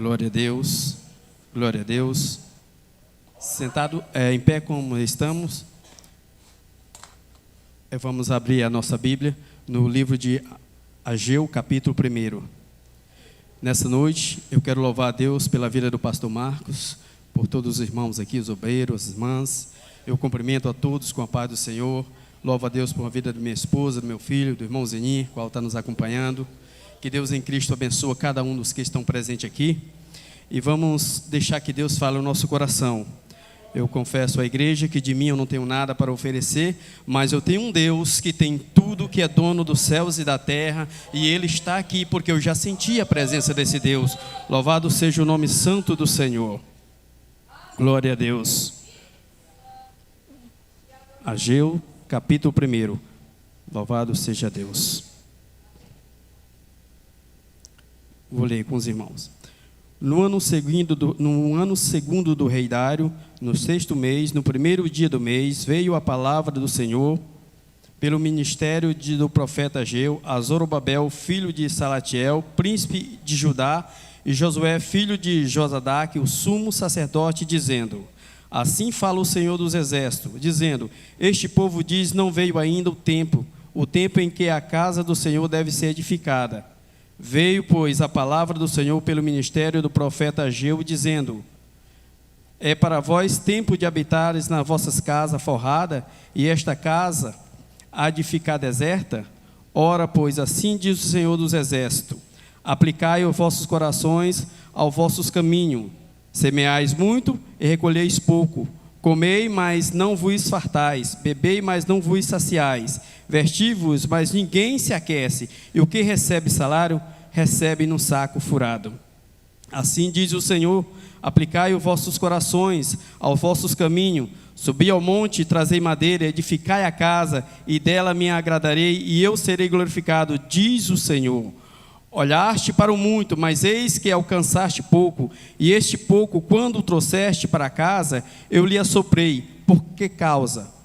Glória a Deus, glória a Deus. Sentado em pé como estamos, vamos abrir a nossa Bíblia no livro de Ageu, capítulo 1. Nessa noite, eu quero louvar a Deus pela vida do pastor Marcos, por todos os irmãos aqui, os obreiros, as irmãs. Eu cumprimento a todos com a paz do Senhor. Louvo a Deus por a vida da minha esposa, do meu filho, do irmão Zeni, qual está nos acompanhando. Que Deus em Cristo abençoe cada um dos que estão presentes aqui. E vamos deixar que Deus fale no nosso coração. Eu confesso à igreja que de mim eu não tenho nada para oferecer, mas eu tenho um Deus que tem tudo, que é dono dos céus e da terra, e Ele está aqui porque eu já senti a presença desse Deus. Louvado seja o nome santo do Senhor. Glória a Deus. Ageu, capítulo 1. Louvado seja Deus. Vou ler com os irmãos. No ano segundo do rei Dário, no 6º mês, no 1º dia do mês, veio a palavra do Senhor pelo ministério do profeta Ageu a Zorobabel, filho de Salatiel, príncipe de Judá, e Josué, filho de Josadaque, o sumo sacerdote, dizendo: assim fala o Senhor dos exércitos, dizendo: este povo diz, não veio ainda o tempo em que a casa do Senhor deve ser edificada. Veio, pois, a palavra do Senhor pelo ministério do profeta Ageu, dizendo: é para vós tempo de habitares nas vossas casas forrada, e esta casa há de ficar deserta? Ora, pois, assim diz o Senhor dos exércitos: aplicai os vossos corações aos vossos caminhos, semeais muito e recolheis pouco, comei, mas não vos fartais, bebei, mas não vos saciais, vesti-vos, mas ninguém se aquece, e o que recebe salário, recebe num saco furado. Assim diz o Senhor: aplicai os vossos corações aos vossos caminhos, subi ao monte, trazei madeira, edificai a casa, e dela me agradarei, e eu serei glorificado, diz o Senhor. Olhaste para o muito, mas eis que alcançaste pouco, e este pouco, quando o trouxeste para casa, eu lhe assoprei. Por que causa?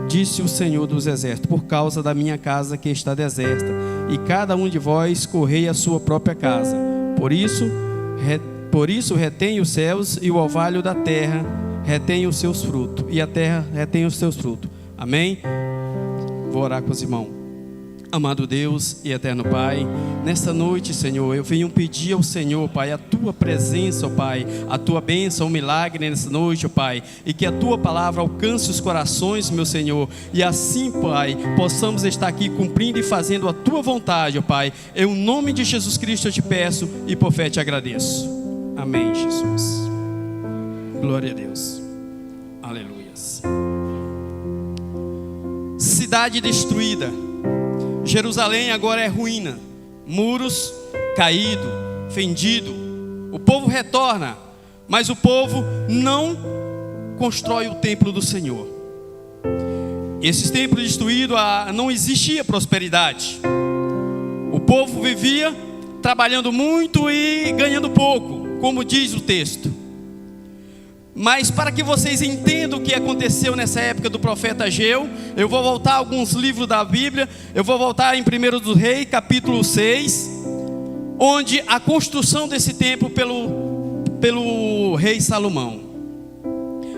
Disse o Senhor dos exércitos: por causa da minha casa que está deserta, e cada um de vós correi a sua própria casa. Por isso retém os céus e o orvalho da terra retém os seus frutos, e a terra retém os seus frutos. Amém? Vou orar com os irmãos. Amado Deus e eterno Pai, nesta noite, Senhor, eu venho pedir ao Senhor, Pai, a Tua presença, ó Pai, a Tua bênção, o milagre nessa noite, ó Pai, e que a Tua palavra alcance os corações, meu Senhor, e assim, Pai, possamos estar aqui cumprindo e fazendo a Tua vontade, ó Pai. Em nome de Jesus Cristo eu te peço e por fé te agradeço. Amém, Jesus. Glória a Deus. Aleluias. Cidade destruída. Jerusalém agora é ruína, muros caídos, fendido. O povo retorna, mas o povo não constrói o templo do Senhor. Esses templos destruídos, não existia prosperidade. O povo vivia trabalhando muito e ganhando pouco, como diz o texto. Mas para que vocês entendam o que aconteceu nessa época do profeta Ageu, eu vou voltar a alguns livros da Bíblia. Eu vou voltar em 1 dos Reis, capítulo 6, onde a construção desse templo pelo rei Salomão.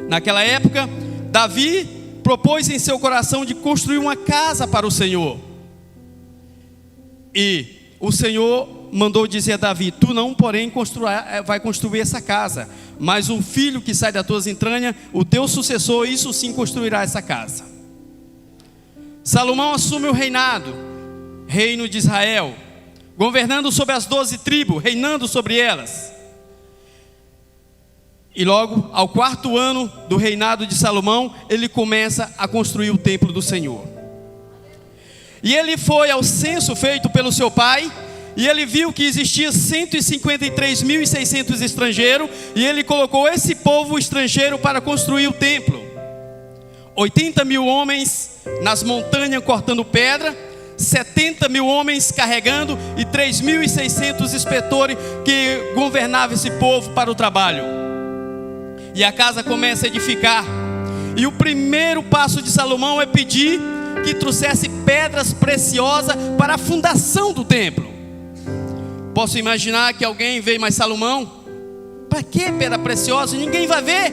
Naquela época, Davi propôs em seu coração de construir uma casa para o Senhor. E o Senhor mandou dizer a Davi: tu não, porém, vai construir essa casa, mas o filho que sai das tuas entranhas, o teu sucessor, isso sim construirá essa casa. Salomão assume o reino de Israel, governando sobre as 12 tribos, reinando sobre elas. E logo, ao 4º ano do reinado de Salomão, ele começa a construir o templo do Senhor. E ele foi ao censo feito pelo seu pai, e ele viu que existia 153.600 estrangeiros, e ele colocou esse povo estrangeiro para construir o templo. 80.000 homens nas montanhas cortando pedra, 70.000 homens carregando, e 3.600 inspetores que governavam esse povo para o trabalho. E a casa começa a edificar, e o primeiro passo de Salomão é pedir que trouxesse pedras preciosas para a fundação do templo. Posso imaginar que alguém veio, mas Salomão, para que pedra preciosa? Ninguém vai ver.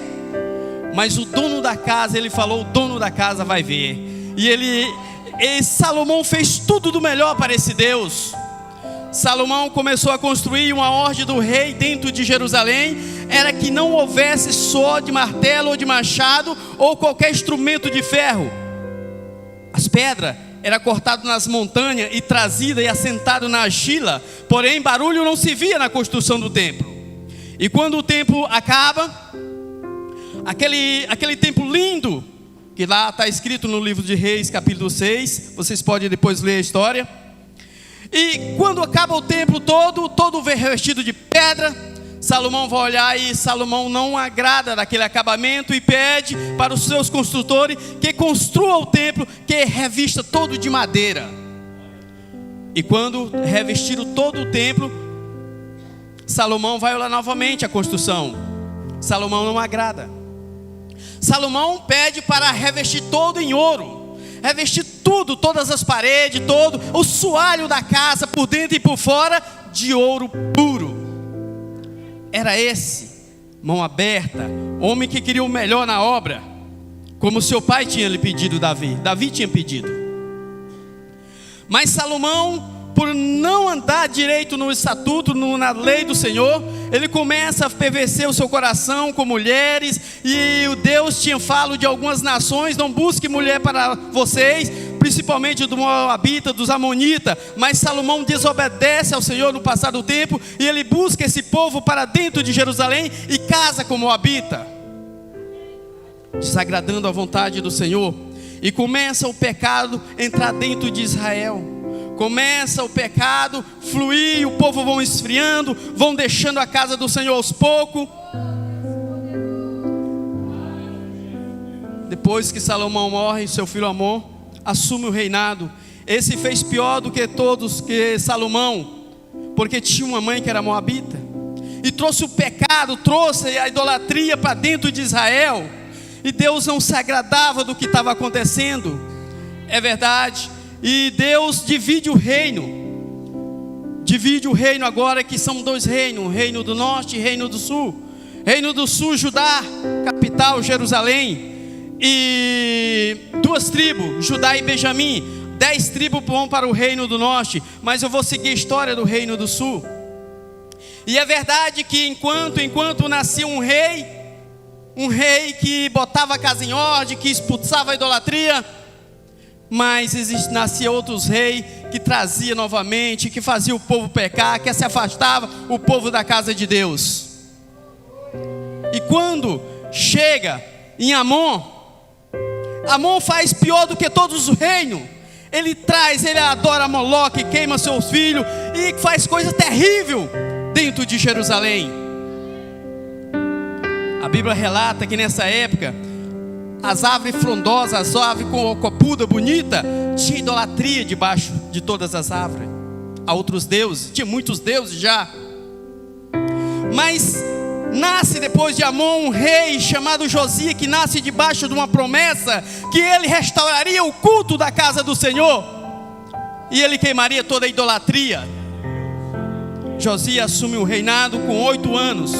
Mas o dono da casa, ele falou, o dono da casa vai ver. E Salomão fez tudo do melhor para esse Deus. Salomão começou a construir uma ordem do rei dentro de Jerusalém. Era que não houvesse só de martelo ou de machado ou qualquer instrumento de ferro. As pedras eram cortadas nas montanhas e trazidas e assentadas na argila. Porém barulho não se via na construção do templo. E quando o templo acaba, aquele templo lindo, que lá está escrito no livro de Reis capítulo 6, vocês podem depois ler a história. E quando acaba o templo todo revestido de pedra, Salomão vai olhar e Salomão não agrada daquele acabamento e pede para os seus construtores que construa o templo, que revista todo de madeira. E quando revestiram todo o templo, Salomão vai olhar novamente a construção. Salomão não agrada. Salomão pede para revestir todo em ouro, revestir tudo, todas as paredes, todo o soalho da casa, por dentro e por fora, de ouro puro. Era esse, mão aberta, homem que queria o melhor na obra, como seu pai tinha lhe pedido, Davi tinha pedido. Mas Salomão, por não andar direito no estatuto, na lei do Senhor, ele começa a perverter o seu coração com mulheres. E o Deus tinha falado de algumas nações: não busque mulher para vocês, principalmente do Moabita, dos Amonitas. Mas Salomão desobedece ao Senhor no passar do tempo, e ele busca esse povo para dentro de Jerusalém e casa com Moabita, desagradando a vontade do Senhor. E começa o pecado a entrar dentro de Israel. Começa o pecado fluir, e o povo vão esfriando, vão deixando a casa do Senhor aos poucos. Depois que Salomão morre, seu filho Amon assume o reinado. Esse fez pior do que todos que Salomão, porque tinha uma mãe que era moabita, e trouxe o pecado, trouxe a idolatria para dentro de Israel. E Deus não se agradava do que estava acontecendo. É verdade. E Deus divide o reino. Divide o reino agora, que são dois reinos: o reino do norte e o reino do sul. Reino do sul, Judá, capital Jerusalém, e 2 tribos, Judá e Benjamim. 10 tribos vão para o reino do norte. Mas eu vou seguir a história do reino do sul. E é verdade que enquanto nascia um rei que botava a casa em ordem, que expulsava a idolatria, mas nascia outros reis que trazia novamente, que fazia o povo pecar, que se afastava o povo da casa de Deus. E quando chega em Amon faz pior do que todos os reinos. Ele adora Moloque, queima seus filhos e faz coisa terrível dentro de Jerusalém. A Bíblia relata que nessa época as árvores frondosas, as árvores com copuda bonita, tinha idolatria debaixo de todas as árvores a outros deuses. Tinha muitos deuses já. Mas nasce depois de Amon um rei chamado Josias, que nasce debaixo de uma promessa que ele restauraria o culto da casa do Senhor, e ele queimaria toda a idolatria. Josias assume o reinado com 8 anos,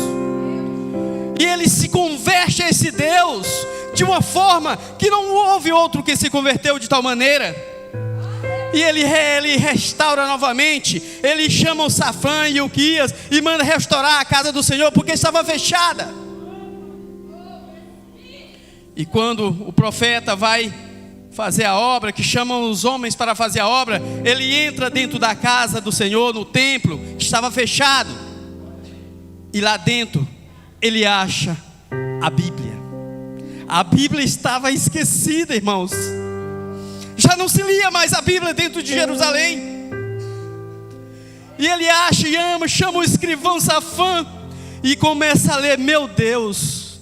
e ele se converte a esse Deus de uma forma que não houve outro que se converteu de tal maneira. E ele restaura novamente. Ele chama o Safã e Ilquias e manda restaurar a casa do Senhor, porque estava fechada. E quando o profeta vai fazer a obra, que chamam os homens para fazer a obra, ele entra dentro da casa do Senhor, no templo, que estava fechado. E lá dentro ele acha a Bíblia. A Bíblia estava esquecida, irmãos. Já não se lia mais a Bíblia dentro de Jerusalém. E ele acha e ama, chama o escrivão Safã e começa a ler. Meu Deus,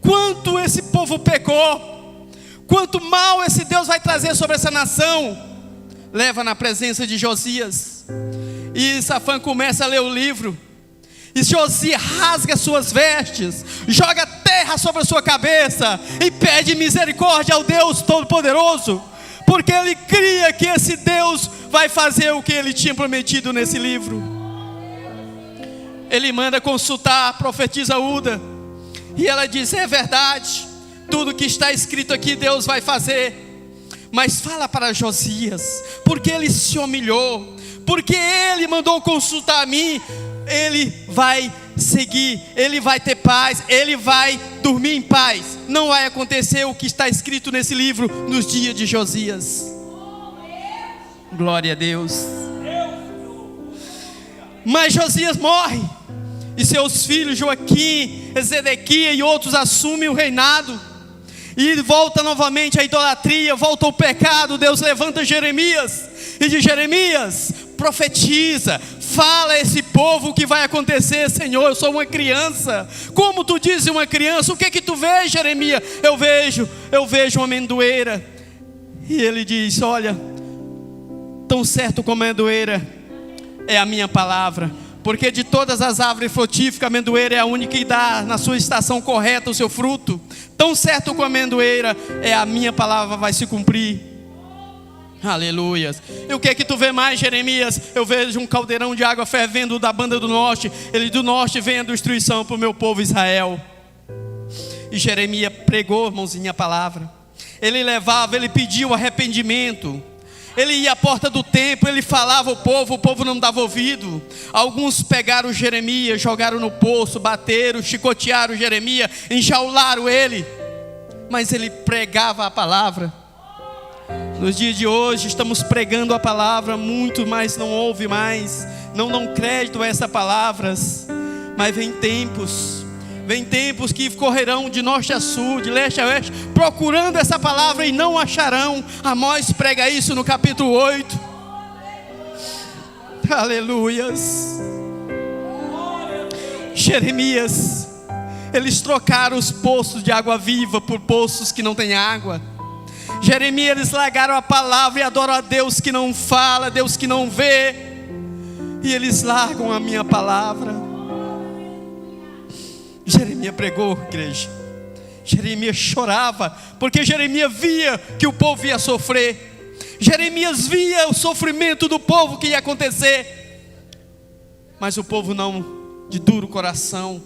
quanto esse povo pecou, quanto mal esse Deus vai trazer sobre essa nação. Leva na presença de Josias, e Safã começa a ler o livro. E Josias rasga suas vestes, joga terra sobre a sua cabeça e pede misericórdia ao Deus Todo-Poderoso, porque ele cria que esse Deus vai fazer o que ele tinha prometido nesse livro. ele manda consultar a profetisa Uda. E ela diz: é verdade, tudo que está escrito aqui Deus vai fazer. Mas fala para Josias, porque ele se humilhou, porque ele mandou consultar a mim, ele vai seguir, ele vai ter paz, ele vai dormir em paz. Não vai acontecer o que está escrito nesse livro nos dias de Josias. Glória a Deus. Mas Josias morre, e seus filhos Joaquim, Zedequias e outros assumem o reinado, e volta novamente a idolatria, volta o pecado. Deus levanta Jeremias e diz: Jeremias, profetiza, fala a esse povo o que vai acontecer. Senhor, eu sou uma criança. Como tu dizes uma criança? O que que tu vês, Jeremias? Eu vejo uma amendoeira. E ele diz: olha, tão certo como a amendoeira é a minha palavra, porque de todas as árvores frutíferas, a amendoeira é a única que dá na sua estação correta o seu fruto. Tão certo como a amendoeira é a minha palavra, vai se cumprir. Aleluias. E o que é que tu vê mais, Jeremias? Eu vejo um caldeirão de água fervendo da banda do norte. Ele do norte vem a destruição para o meu povo Israel. E Jeremias pregou, irmãozinho, a palavra. Ele levava, ele pediu arrependimento. Ele ia à porta do templo, ele falava ao povo, o povo não dava ouvido. Alguns pegaram Jeremias, jogaram no poço, bateram, chicotearam Jeremias, enjaularam ele. Mas ele pregava a palavra. Nos dias de hoje estamos pregando a palavra muito, mas não ouve mais, não dão crédito a essas palavras. Mas vem tempos que correrão de norte a sul, de leste a oeste, procurando essa palavra e não acharão. Amós prega isso no capítulo 8. Aleluias. Jeremias, eles trocaram os poços de água viva por poços que não têm água. Jeremias, eles largaram a palavra e adoram a Deus que não fala, Deus que não vê, e eles largam a minha palavra. Jeremias pregou, igreja. Jeremias chorava, porque Jeremias via que o povo ia sofrer. Jeremias via o sofrimento do povo que ia acontecer. Mas o povo não, de duro coração,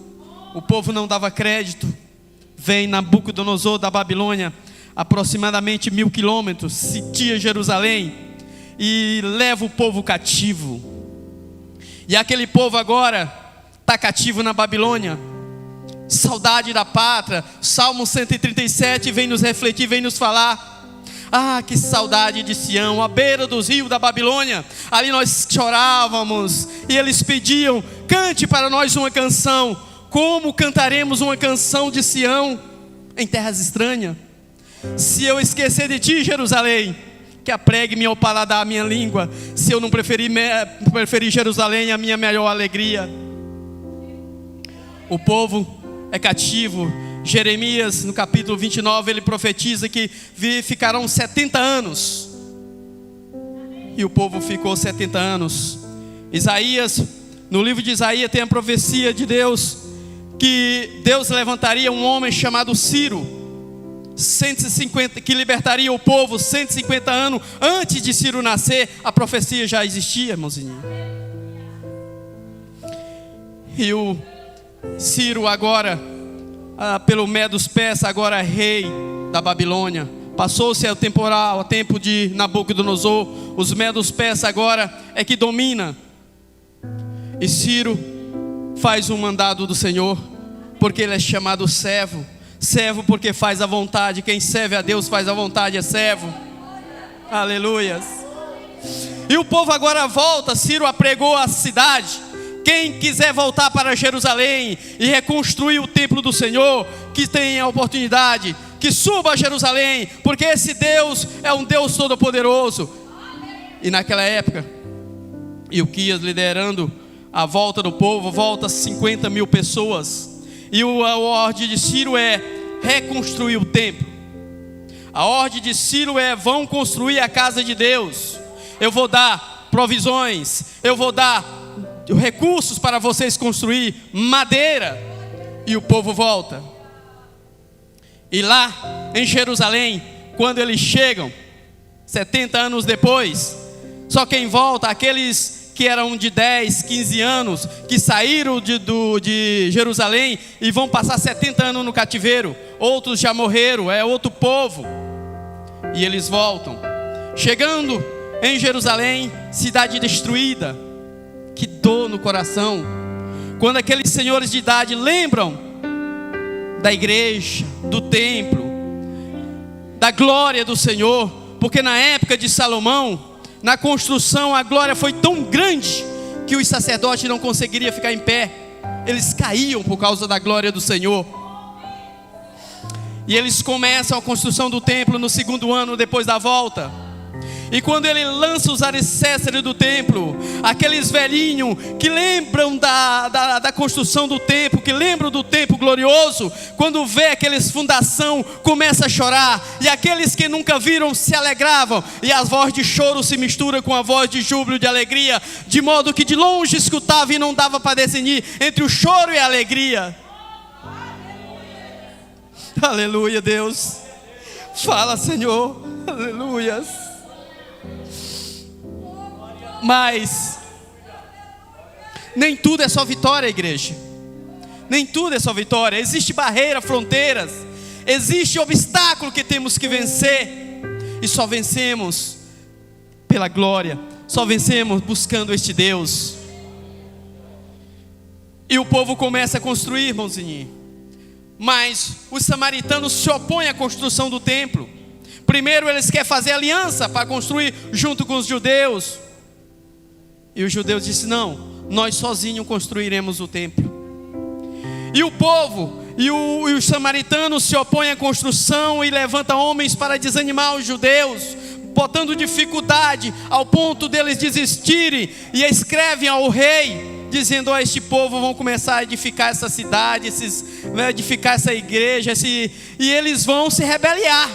o povo não dava crédito. Vem Nabucodonosor da Babilônia, aproximadamente 1000 quilômetros, sitia Jerusalém e leva o povo cativo. E aquele povo agora está cativo na Babilônia. Saudade da pátria. Salmo 137 vem nos refletir, vem nos falar: ah, que saudade de Sião, à beira dos rios da Babilônia. Ali nós chorávamos e eles pediam: cante para nós uma canção. Como cantaremos uma canção de Sião em terras estranhas? Se eu esquecer de ti, Jerusalém, que apregue-me ao paladar a minha língua. Se eu não preferir Jerusalém, a minha melhor alegria. O povo é cativo. Jeremias, no capítulo 29, ele profetiza que ficarão 70 anos. E o povo ficou 70 anos. Isaías, no livro de Isaías tem a profecia de Deus, que Deus levantaria um homem chamado Ciro, 150, que libertaria o povo 150 anos antes de Ciro nascer. A profecia já existia, irmãozinho. E o Ciro agora, pelo Medos Persa, agora é rei da Babilônia. Passou-se o temporal, o tempo de Nabucodonosor. Os Medos Persa agora é que domina. E Ciro faz um mandado do Senhor, porque ele é chamado servo. Servo porque faz a vontade. Quem serve a Deus faz a vontade, é servo. Aleluias. E o povo agora volta. Ciro apregou a cidade. Quem quiser voltar para Jerusalém e reconstruir o templo do Senhor, que tenha a oportunidade, que suba a Jerusalém, porque esse Deus é um Deus todo-poderoso. E naquela época, Ilquias liderando a volta do povo, volta 50 mil pessoas. E a ordem de Ciro é reconstruir o templo. A ordem de Ciro é: vão construir a casa de Deus. Eu vou dar provisões, eu vou dar recursos para vocês construir, madeira. E o povo volta. E lá em Jerusalém, quando eles chegam 70 anos depois, só quem volta, aqueles que eram de 10, 15 anos, que saíram de Jerusalém e vão passar 70 anos no cativeiro. Outros já morreram, é outro povo. E eles voltam. Chegando em Jerusalém, cidade destruída. Que dor no coração. Quando aqueles senhores de idade lembram da igreja, do templo, da glória do Senhor. Porque na época de Salomão, na construção, a glória foi tão grande que os sacerdotes não conseguiriam ficar em pé. Eles caíam por causa da glória do Senhor. E eles começam a construção do templo no 2º ano depois da volta. E quando ele lança os alicerces do templo, aqueles velhinhos que lembram da construção do templo, que lembram do templo glorioso, quando vê aqueles fundação, começa a chorar. E aqueles que nunca viram se alegravam. E a voz de choro se mistura com a voz de júbilo, de alegria, de modo que de longe escutava e não dava para discernir entre o choro e a alegria. Aleluia, Deus. Fala, Senhor. Aleluia. Mas nem tudo é só vitória, igreja. Nem tudo é só vitória. Existe barreira, fronteiras. Existe obstáculo que temos que vencer. E só vencemos pela glória. Só vencemos buscando este Deus. E o povo começa a construir, irmãozinho. Mas os samaritanos se opõem à construção do templo. Primeiro eles querem fazer aliança para construir junto com os judeus. E os judeus disseram: não, nós sozinhos construiremos o templo. E o povo e os samaritanos se opõem à construção e levantam homens para desanimar os judeus, botando dificuldade ao ponto deles desistirem. E escrevem ao rei, dizendo: a este povo vão começar a edificar essa cidade, vai edificar essa igreja, e eles vão se rebeliar.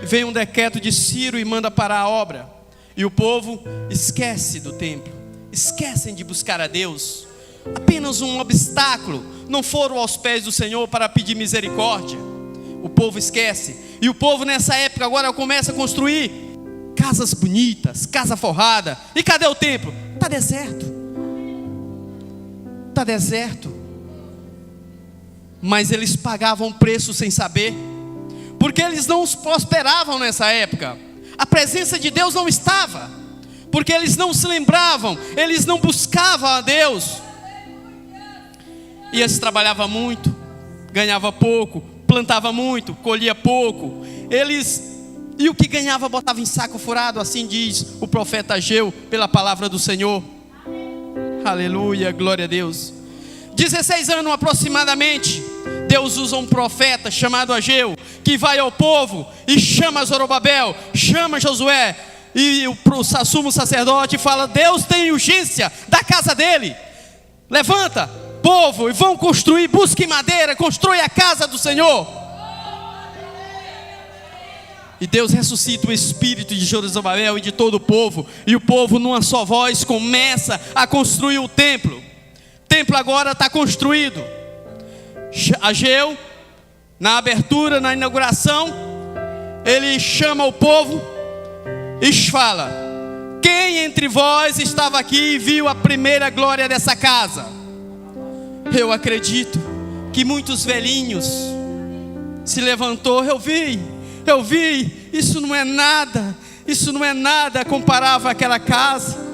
Vem um decreto de Ciro e manda parar a obra. E o povo esquece do templo, esquecem de buscar a Deus. Apenas um obstáculo, não foram aos pés do Senhor para pedir misericórdia. O povo esquece. E o povo nessa época agora começa a construir casas bonitas, casa forrada. E cadê o templo? Está deserto. Está deserto. Mas eles pagavam preço sem saber, porque eles não prosperavam nessa época. A presença de Deus não estava, porque eles não se lembravam, eles não buscavam a Deus. E eles trabalhavam muito, ganhava pouco, plantava muito, colhia pouco. E o que ganhava botava em saco furado, assim diz o profeta Ageu, pela palavra do Senhor. Aleluia, glória a Deus. 16 anos aproximadamente, Deus usa um profeta chamado Ageu, que vai ao povo e chama Zorobabel, chama Josué, e o sumo sacerdote fala: Deus tem urgência da casa dele. Levanta, povo, e vão construir, busque madeira, constrói a casa do Senhor. E Deus ressuscita o espírito de Zorobabel e de todo o povo, e o povo numa só voz começa a construir o templo. O templo agora está construído. Ageu, na abertura, na inauguração, ele chama o povo e fala: quem entre vós estava aqui e viu a primeira glória dessa casa? Eu acredito que muitos velhinhos se levantou: eu vi, isso não é nada comparável àquela casa.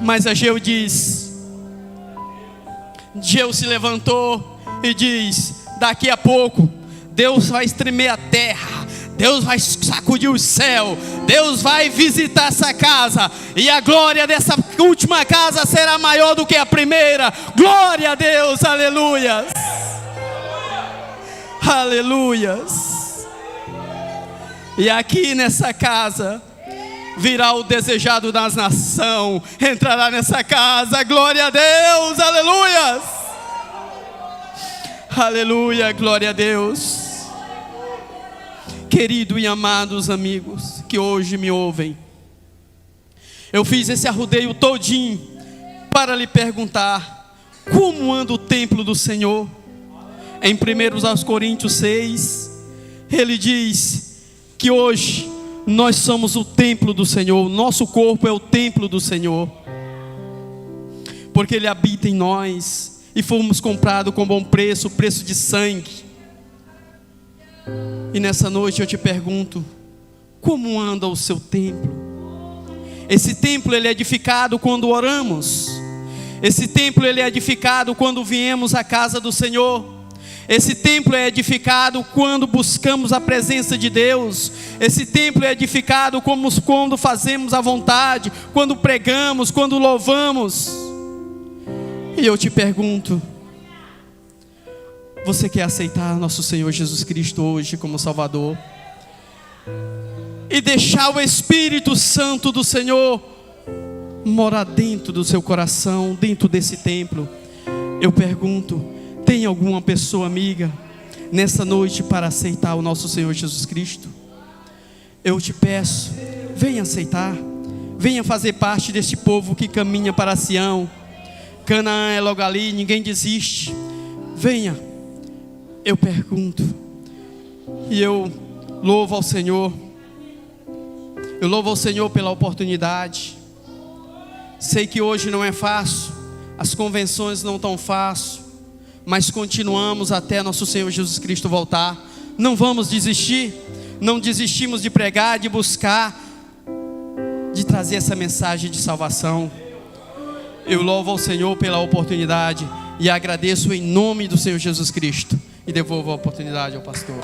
Mas Ageu se levantou e diz: daqui a pouco Deus vai estremer a terra, Deus vai sacudir o céu, Deus vai visitar essa casa, e a glória dessa última casa será maior do que a primeira. Glória a Deus, aleluias, aleluias. E aqui nessa casa virá o desejado das nações, entrará nessa casa. Glória a Deus, aleluias, aleluia, glória a Deus. Querido e amados amigos que hoje me ouvem, eu fiz esse arrodeio todinho para lhe perguntar: como anda o templo do Senhor? Em 1 Coríntios 6, ele diz que hoje Nós somos o templo do Senhor, nosso corpo é o templo do Senhor, porque Ele habita em nós e fomos comprados com bom preço, preço de sangue. E nessa noite eu te pergunto, como anda o seu templo? Esse templo ele é edificado quando oramos. Esse templo ele é edificado quando viemos à casa do Senhor. Esse templo é edificado quando buscamos a presença de Deus. Esse templo é edificado quando fazemos a vontade, quando pregamos, quando louvamos. E eu te pergunto, você quer aceitar nosso Senhor Jesus Cristo hoje como Salvador? E deixar o Espírito Santo do Senhor morar dentro do seu coração, dentro desse templo? Eu pergunto, tem alguma pessoa amiga nessa noite para aceitar o nosso Senhor Jesus Cristo? Eu te peço, venha aceitar, venha fazer parte deste povo que caminha para Sião. Canaã é logo ali, ninguém desiste. Venha, eu pergunto, e eu louvo ao Senhor. Eu louvo ao Senhor pela oportunidade. Sei que hoje não é fácil, as convenções não estão fáceis, mas continuamos até nosso Senhor Jesus Cristo voltar. Não vamos desistir, não desistimos de pregar, de buscar, de trazer essa mensagem de salvação. Eu louvo ao Senhor pela oportunidade e agradeço em nome do Senhor Jesus Cristo. E devolvo a oportunidade ao pastor.